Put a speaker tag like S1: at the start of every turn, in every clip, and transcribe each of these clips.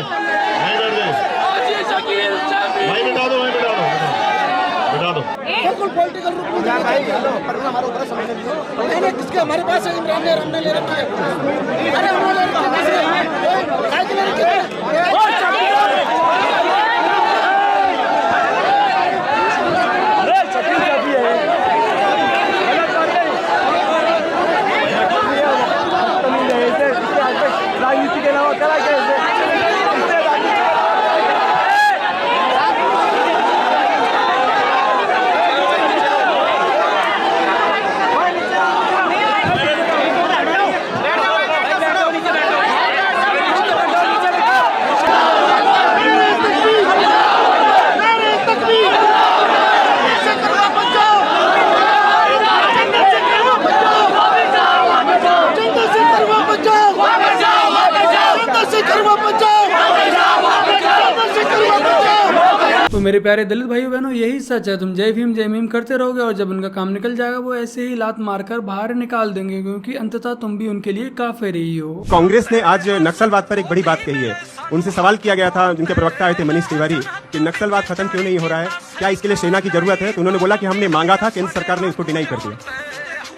S1: वहीं बैठ जाए, वहीं बिठा दो, वहीं बिठा दो, बिठा दो।
S2: बिल्कुल पॉलिटिकल रूप में हमारे ऊपर समझ लीजिए, किसके हमारे पास है, इमरान ने हमने ले रखी है। अरे उन्होंने
S3: राजनीति के अलावा करा कैसे?
S4: तो मेरे प्यारे दलित भाइयों बहनों, यही सच है। तुम जय भीम जय भीम करते रहोगे और जब उनका काम निकल जाएगा वो ऐसे ही लात मारकर बाहर निकाल देंगे, क्योंकि अंततः तुम भी उनके लिए काफिर ही हो।
S5: कांग्रेस ने आज नक्सलवाद पर एक बड़ी बात कही है। उनसे सवाल किया गया था, जिनके प्रवक्ता आए थे मनीष तिवारी, कि नक्सलवाद खत्म क्यों नहीं हो रहा है, क्या इसके लिए सेना की जरूरत है? तो उन्होंने बोला कि हमने मांगा था, केंद्र सरकार ने इसको डिनाई कर दिया।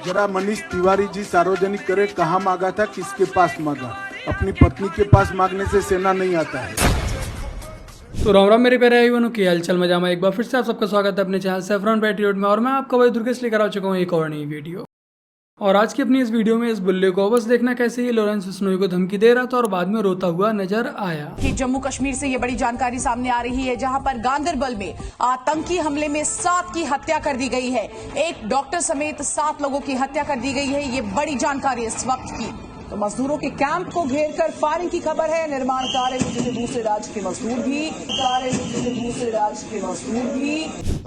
S6: जरा मनीष तिवारी जी सार्वजनिक करे, कहाँ मांगा था, किसके पास मांगा? अपनी पत्नी के पास मांगने से सेना नहीं आता है।
S4: तो राम राम मेरे प्यारे भाई बहनों, की हालचाल मजामा। एक बार फिर से आप सबका स्वागत है अपने चैनल सैफरॉन पैट्रियट में, और मैं आपका भाई दुर्गेश लेकर आ चुका हूँ एक और नई वीडियो। और आज की अपनी इस वीडियो में इस बुल्ले को बस देखना कैसे ये लॉरेंस बिश्नोई को धमकी दे रहा था और बाद में रोता हुआ नजर आया।
S7: कि जम्मू कश्मीर से ये बड़ी जानकारी सामने आ रही है, जहां पर गांदरबल में आतंकी हमले में 7 की हत्या कर दी गई है। एक डॉक्टर समेत 7 लोगों की हत्या कर दी गई है। ये बड़ी जानकारी इस वक्त की। तो मजदूरों के कैंप को घेरकर फायरिंग की खबर है। निर्माण कार्य में जुटे दूसरे राज्य के मजदूर भी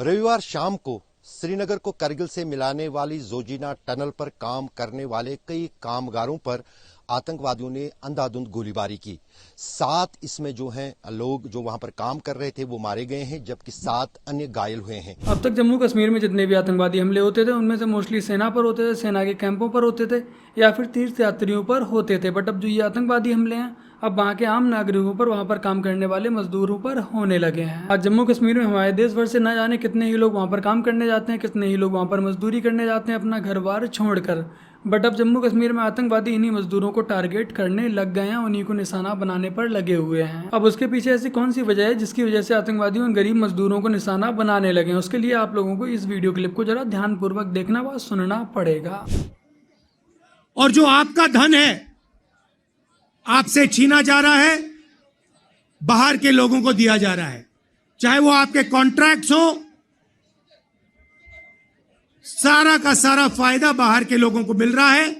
S8: रविवार शाम को श्रीनगर को करगिल से मिलाने वाली जोजिना टनल पर काम करने वाले कई कामगारों पर आतंकवादियों ने अंधाधुंध गोलीबारी की। 7 इसमें जो हैं लोग जो वहां पर काम कर रहे थे वो मारे गए हैं, जबकि 7 अन्य घायल हुए हैं।
S4: अब तक जम्मू कश्मीर में जितने भी आतंकवादी हमले होते थे उनमें से मोस्टली सेना पर होते थे, सेना के कैंपों पर होते थे या फिर तीर्थ यात्रियों पर होते थे। बट अब जो ये आतंकवादी हमले हैं अब वहाँ के आम नागरिकों पर, वहाँ पर काम करने वाले मजदूरों पर होने लगे हैं। आज जम्मू कश्मीर में हमारे देश भर से न जाने कितने ही लोग वहाँ पर काम करने जाते हैं, कितने ही लोग वहाँ पर मजदूरी करने जाते हैं अपना घर बार छोड़कर। बट अब जम्मू कश्मीर में आतंकवादी इन्हीं मजदूरों को टारगेट करने लग गए हैं, उन्हीं को निशाना बनाने पर लगे हुए हैं। अब उसके पीछे ऐसी कौन सी वजह है जिसकी वजह से आतंकवादी उन गरीब मजदूरों को निशाना बनाने लगे हैं? उसके लिए आप लोगों को इस वीडियो क्लिप को जरा ध्यानपूर्वक देखना व सुनना पड़ेगा।
S9: और जो आपका धन है आपसे छीना जा रहा है, बाहर के लोगों को दिया जा रहा है, चाहे वो आपके कॉन्ट्रैक्ट्स हो, सारा का सारा फायदा बाहर के लोगों को मिल रहा है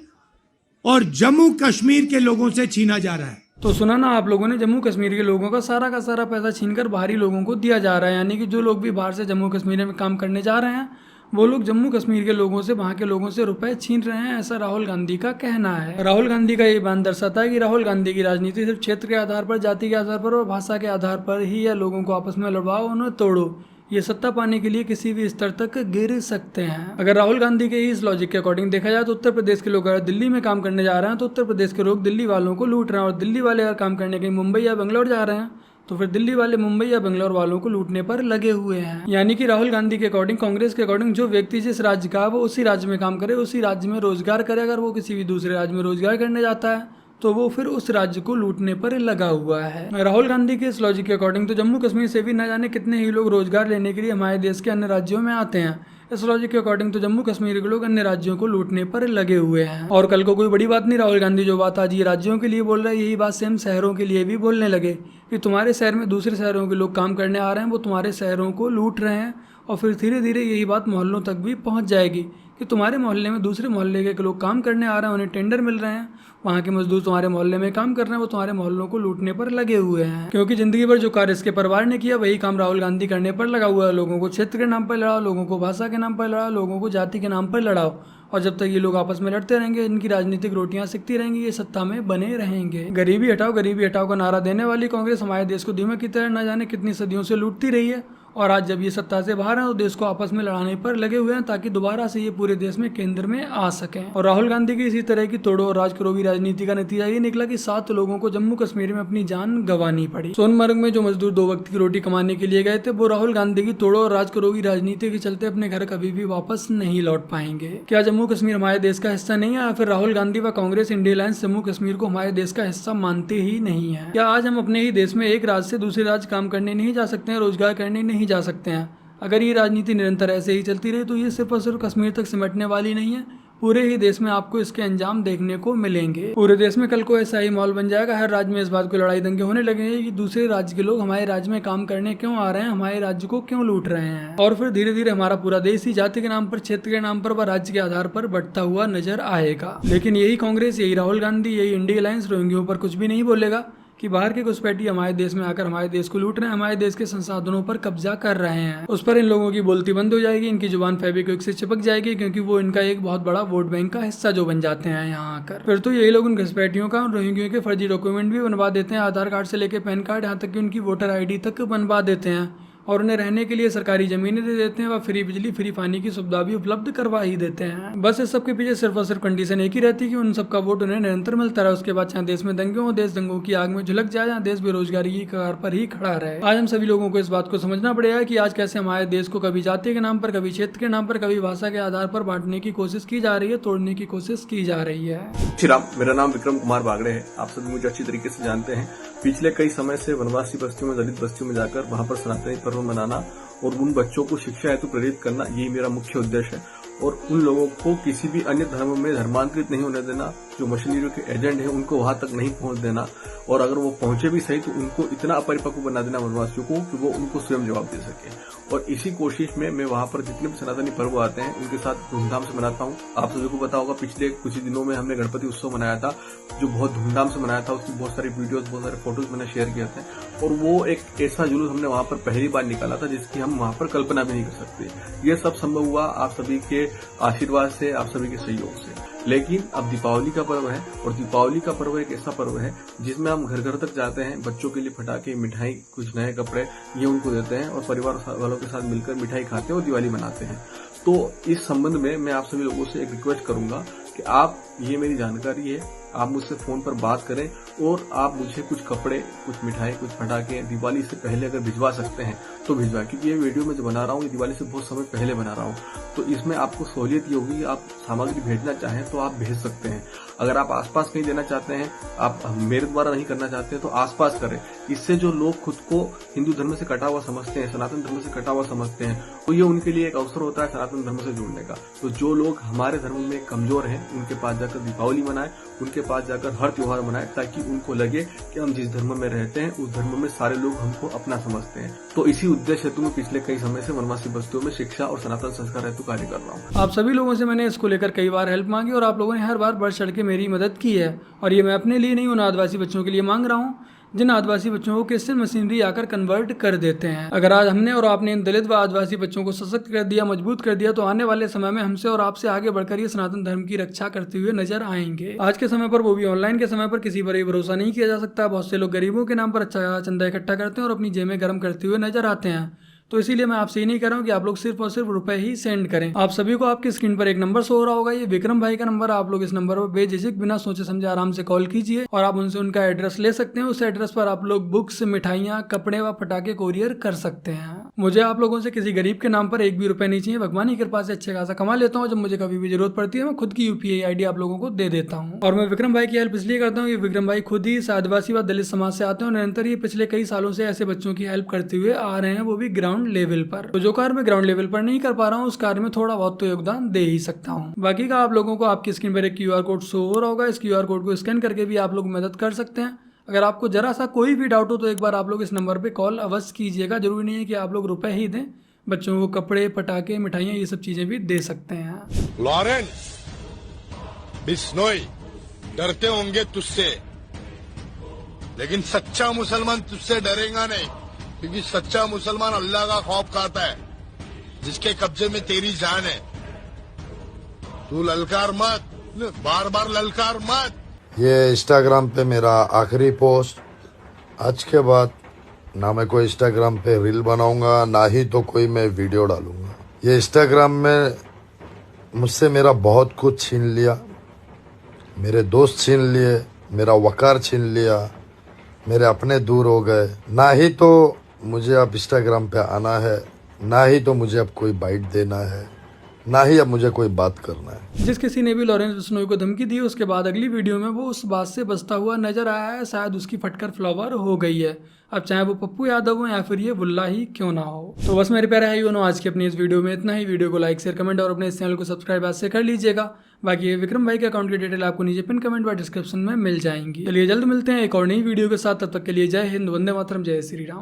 S9: और जम्मू कश्मीर के लोगों से छीना जा रहा है।
S4: तो सुना ना आप लोगों ने, जम्मू कश्मीर के लोगों का सारा पैसा छीनकर बाहरी लोगों को दिया जा रहा है। यानी कि जो लोग भी बाहर से जम्मू कश्मीर में काम करने जा रहे हैं वो लोग जम्मू कश्मीर के लोगों से, वहाँ के लोगों से रुपए छीन रहे हैं, ऐसा राहुल गांधी का कहना है। राहुल गांधी का ये बयान दर्शाता है कि राहुल गांधी की राजनीति सिर्फ क्षेत्र के आधार पर, जाति के आधार पर और भाषा के आधार पर ही या लोगों को आपस में लड़वाओ, उन्हें तोड़ो, ये सत्ता पाने के लिए किसी भी स्तर तक गिर सकते हैं। अगर राहुल गांधी के इस लॉजिक के अकॉर्डिंग देखा जाए तो उत्तर प्रदेश के लोग अगर दिल्ली में काम करने जा रहे हैं तो उत्तर प्रदेश के लोग दिल्ली वालों को लूट रहे हैं, और दिल्ली वाले अगर काम करने के मुंबई या बेंगलोर जा रहे हैं तो फिर दिल्ली वाले मुंबई या बेंगलोर वालों को लूटने पर लगे हुए हैं। यानी कि राहुल गांधी के अकॉर्डिंग, कांग्रेस के अकॉर्डिंग, जो व्यक्ति जिस राज्य का है वो उसी राज्य में काम करे, उसी राज्य में रोजगार करे। अगर वो किसी भी दूसरे राज्य में रोजगार करने जाता है तो वो फिर उस राज्य को लूटने पर लगा हुआ है। राहुल गांधी के इस लॉजिक के अकॉर्डिंग तो जम्मू कश्मीर से भी न जाने कितने ही लोग रोजगार लेने के लिए हमारे देश के अन्य राज्यों में आते हैं। इस लॉजिक के अकॉर्डिंग तो जम्मू कश्मीर के लोग अन्य राज्यों को लूटने पर लगे हुए हैं। और कल को कोई बड़ी बात नहीं, राहुल गांधी जो बात आज ये राज्यों के लिए बोल रहे हैं, यही बात सेम शहरों के लिए भी बोलने लगे कि तुम्हारे शहर में दूसरे शहरों के लोग काम करने आ रहे हैं, वो तुम्हारे शहरों को लूट रहे हैं। और फिर धीरे धीरे यही बात मोहल्लों तक भी पहुंच जाएगी कि तुम्हारे मोहल्ले में दूसरे मोहल्ले के लोग काम करने आ रहे हैं, उन्हें टेंडर मिल रहे हैं, वहाँ के मजदूर तुम्हारे मोहल्ले में काम कर रहे हैं, वो तुम्हारे मोहल्लों को लूटने पर लगे हुए हैं। क्योंकि जिंदगी भर जो कार्य इसके परिवार ने किया वही काम राहुल गांधी करने पर लगा हुआ है। लोगों को क्षेत्र के नाम पर लड़ाओ, लोगों को भाषा के नाम पर लड़ाओ, लोगों को जाति के नाम पर लड़ाओ, और जब तक ये लोग आपस में लड़ते रहेंगे, इनकी राजनीतिक रोटियां सिकती रहेंगी, ये सत्ता में बने रहेंगे। गरीबी हटाओ का नारा देने वाली कांग्रेस हमारे देश को दीमक की तरह न जाने कितनी सदियों से लूटती रही है और आज जब ये सत्ता से बाहर हैं तो देश को आपस में लड़ाने पर लगे हुए हैं ताकि दोबारा से ये पूरे देश में केंद्र में आ सकें। और राहुल गांधी की इसी तरह की तोड़ो और राज करो की राजनीति का नतीजा ये निकला कि 7 लोगों को जम्मू कश्मीर में अपनी जान गंवानी पड़ी। सोनमर्ग में जो मजदूर 2 वक्त की रोटी कमाने के लिए गए थे वो राहुल गांधी की तोड़ो और राज करो की राजनीति के चलते अपने घर कभी भी वापस नहीं लौट पाएंगे। क्या जम्मू कश्मीर हमारे देश का हिस्सा नहीं है या फिर राहुल गांधी व कांग्रेस इंडिया अलायंस जम्मू कश्मीर को हमारे देश का हिस्सा मानते ही नहीं है? क्या आज हम अपने ही देश में एक राज्य से दूसरे राज्य काम करने नहीं जा सकते हैं, रोजगार करने नहीं जा सकते हैं? अगर ये राजनीति निरंतर ऐसे ही चलती रही तो ये सिर्फ और सिर्फ कश्मीर तक सिमटने वाली नहीं है, पूरे ही देश में आपको इसके अंजाम देखने को मिलेंगे। पूरे देश में कल को ऐसा ही माहौल बन जाएगा, हर राज्य में इस बात को लड़ाई दंगे होने लगेंगे कि दूसरे राज्य के लोग हमारे राज्य में काम करने क्यों आ रहे हैं, हमारे राज्य को क्यों लूट रहे हैं। और फिर धीरे धीरे हमारा पूरा देश ही जाति के नाम पर, क्षेत्र के नाम पर व राज्य के आधार पर बढ़ता हुआ नजर आएगा। लेकिन यही कांग्रेस, यही राहुल गांधी, यही इंडिया अलायंस रोहिंग्यों पर कुछ भी नहीं बोलेगा कि बाहर के घुसपैठी हमारे देश में आकर हमारे देश को लूट रहे हैं, हमारे देश के संसाधनों पर कब्जा कर रहे हैं। उस पर इन लोगों की बोलती बंद हो जाएगी, इनकी जुबान फेविक्विक से चिपक जाएगी, क्योंकि वो इनका एक बहुत बड़ा वोट बैंक का हिस्सा जो बन जाते हैं यहाँ आकर। फिर तो यही लोग उन घुसपैठियों का, उन रोहिंग्यों के फर्जी डॉक्यूमेंट भी बनवा देते हैं, आधार कार्ड से लेकर पैन कार्ड, यहाँ तक कि उनकी वोटर ID तक बनवा देते हैं और उन्हें रहने के लिए सरकारी जमीनें दे देते हैं व फ्री बिजली, फ्री पानी की सुविधा भी उपलब्ध करवा ही देते हैं। बस इस सब के पीछे सिर्फ और सिर्फ कंडीशन एक ही रहती है कि उन सबका वोट उन्हें निरंतर मिलता रहे। उसके बाद चाहे देश में दंगे हो, देश दंगों की आग में झुलक जाए, या देश बेरोजगारी की कगार पर ही खड़ा रहे। आज हम सभी लोगों को इस बात को समझना पड़ेगा कि आज कैसे हमारे देश को कभी जाति के नाम पर, कभी क्षेत्र के नाम पर, कभी भाषा के आधार पर बांटने की कोशिश की जा रही है, तोड़ने की कोशिश की जा रही है।
S10: श्री राम, मेरा नाम विक्रम कुमार बागड़े है। आप सभी मुझे अच्छी तरीके से जानते हैं। पिछले कई समय से वनवासी बस्तियों में, दलित बस्तियों में जाकर वहां पर सनातनी पर्व मनाना और उन बच्चों को शिक्षा हेतु प्रेरित करना, यही मेरा मुख्य उद्देश्य है। और उन लोगों को किसी भी अन्य धर्म में धर्मांतरित नहीं होने देना, जो मशीनरियों के एजेंट हैं उनको वहां तक नहीं पहुंच देना, और अगर वो पहुंचे भी सही तो उनको इतना अपरिपक्व बना देना वनवासियों को कि वो उनको स्वयं जवाब दे सके। और इसी कोशिश में मैं वहां पर जितने भी सनातनी पर्व आते हैं उनके साथ धूमधाम से मनाता हूं। आप सभी को पता होगा पिछले कुछ ही दिनों में हमने गणपति उत्सव मनाया था, जो बहुत धूमधाम से मनाया था। उसकी बहुत सारी वीडियोस, बहुत सारे फोटोज मैंने शेयर किए थे, और वो एक ऐसा जुलूस हमने वहां पर पहली बार निकाला था जिसकी हम वहां पर कल्पना भी नहीं कर सकते। ये सब संभव हुआ आप सभी के आशीर्वाद से, आप सभी के सहयोग से। लेकिन अब दीपावली का पर्व है, और दीपावली का पर्व एक ऐसा पर्व है जिसमें हम घर घर तक जाते हैं, बच्चों के लिए पटाखे, मिठाई, कुछ नए कपड़े ये उनको देते हैं, और परिवार वालों के साथ मिलकर मिठाई खाते हैं और दिवाली मनाते हैं। तो इस संबंध में मैं आप सभी लोगों से एक रिक्वेस्ट करूंगा कि आप, ये मेरी जानकारी है, आप मुझसे फोन पर बात करें और आप मुझे कुछ कपड़े, कुछ मिठाई, कुछ पटाखे दिवाली से पहले अगर भिजवा सकते हैं तो भिजवाएं, क्योंकि ये वीडियो मैं जो बना रहा हूँ ये दिवाली से बहुत समय पहले बना रहा हूँ। तो इसमें आपको सहूलियत ये होगी, आप सामग्री भेजना चाहें तो आप भेज सकते हैं। अगर आप आसपास कहीं देना चाहते हैं, आप मेरे द्वारा नहीं करना चाहते हैं तो आसपास करें। इससे जो लोग खुद को हिंदू धर्म से कटा हुआ समझते हैं, सनातन धर्म से कटा हुआ समझते हैं, तो ये उनके लिए एक अवसर होता है सनातन धर्म से जुड़ने का। तो जो लोग हमारे धर्म में कमजोर हैं उनके पास जाकर दीपावली मनाएं, उनके पास जाकर हर त्योहार मनाएं, ताकि उनको लगे कि हम जिस धर्म में रहते हैं उस धर्म में सारे लोग हमको अपना समझते हैं। तो इसी उद्देश्य हेतु मैं पिछले कई समय से वनवासी बस्तियों में शिक्षा और सनातन संस्कार हेतु कार्य कर रहा हूँ।
S4: आप सभी लोगों से मैंने इसको लेकर कई बार हेल्प मांगी और आप लोगों ने हर बार बढ़ चढ़ के मेरी मदद की है, और ये मैं अपने लिए नहीं, उन आदिवासी बच्चों के लिए मांग रहा हूँ जिन आदिवासी बच्चों को क्रिश्चियन मशीनरी आकर कन्वर्ट कर देते हैं। अगर आज हमने और आपने इन दलित व आदिवासी बच्चों को सशक्त कर दिया, मजबूत कर दिया, तो आने वाले समय में हमसे और आपसे आगे बढ़कर ये सनातन धर्म की रक्षा करते हुए नजर आएंगे। आज के समय पर, वो भी ऑनलाइन के समय पर, किसी पर ही भरोसा नहीं किया जा सकता। बहुत से लोग गरीबों के नाम पर अच्छा चंदा इकट्ठा करते हैं और अपनी जेबें गर्म करते हुए नजर आते हैं। तो इसीलिए मैं आपसे ये नहीं कह रहा हूँ कि आप लोग सिर्फ और सिर्फ रुपए ही सेंड करें। आप सभी को आपकी स्क्रीन पर एक नंबर शो हो रहा होगा, ये विक्रम भाई का नंबर है। आप लोग इस नंबर पर बेझिझक, बिना सोचे समझे आराम से कॉल कीजिए और आप उनसे उनका एड्रेस ले सकते हैं। उस एड्रेस पर आप लोग बुक्स, मिठाइयाँ, कपड़े व पटाखे कोरियर कर सकते हैं। मुझे आप लोगों से किसी गरीब के नाम पर एक भी रुपए नहीं चाहिए। भगवान की कृपा से अच्छे खासा कमा लेता हूँ। जब मुझे कभी भी जरूरत पड़ती है मैं खुद की UPI ID आप लोगों को दे देता हूँ। और मैं विक्रम भाई की हेल्प इसलिए करता हूँ कि विक्रम भाई खुद ही आदिवासी व दलित समाज से आते हैं और निरंतर ही पिछले कई सालों से ऐसे बच्चों की हेल्प करते हुए आ रहे हैं, वो भी ग्राउंड लेवल पर। तो जो कार्य मैं ग्राउंड लेवल पर नहीं कर पा रहा हूँ, उस कार्य में थोड़ा बहुत तो योगदान दे ही सकता हूँ। बाकी का आप लोगों को आपकी स्क्रीन पर एक QR कोड शो हो रहा होगा। इस QR कोड को स्कैन करके भी आप लोग मदद कर सकते हैं। अगर आपको जरा सा कोई भी डाउट हो तो एक बार आप लोग इस नंबर पे कॉल अवश्य कीजिएगा। जरूरी नहीं है कि आप लोग रुपए ही दें, बच्चों को कपड़े, पटाखे, मिठाइयाँ, ये सब चीजें भी दे सकते हैं।
S1: लॉरेंस, बिश्नोई डरते होंगे तुझसे, लेकिन सच्चा मुसलमान तुझसे डरेगा नहीं, क्योंकि सच्चा मुसलमान अल्लाह का खौफ खाता है, जिसके कब्जे में तेरी जान है। तू ललकार मत, बार बार ललकार मत।
S11: ये इंस्टाग्राम पे मेरा आखिरी पोस्ट। आज के बाद
S1: ना मैं कोई इंस्टाग्राम पे रील बनाऊंगा, ना ही तो कोई मैं वीडियो डालूंगा। ये इंस्टाग्राम में मुझसे मेरा बहुत कुछ छीन लिया, मेरे दोस्त छीन लिए, मेरा वकार छीन लिया, मेरे अपने दूर हो गए। ना ही तो मुझे अब इंस्टाग्राम पे आना है, ना ही तो मुझे अब कोई बाइट देना है, ना ही अब मुझे कोई बात करना है।
S4: जिस किसी ने भी लॉरेंस बिश्नोई को धमकी दी, उसके बाद अगली वीडियो में वो उस बात से बचता हुआ नजर आया है। शायद उसकी फटकर फ्लावर हो गई है। अब चाहे वो पप्पू यादव हो या फिर ये बुल्ला ही क्यों ना हो। तो बस मेरे प्यारे भाइयों, आज की अपनी इस वीडियो में इतना ही। वीडियो को लाइक, शेयर, कमेंट और अपने इस चैनल को सब्सक्राइब आज से कर लीजिएगा। बाकी ये विक्रम भाई के अकाउंट की डिटेल आपको नीचे पिन कमेंट व डिस्क्रिप्शन में मिल जाएंगी। चलिए जल्द मिलते हैं एक और नई वीडियो के साथ। तब तक के लिए जय हिंद, वंदे मातरम, जय श्री राम।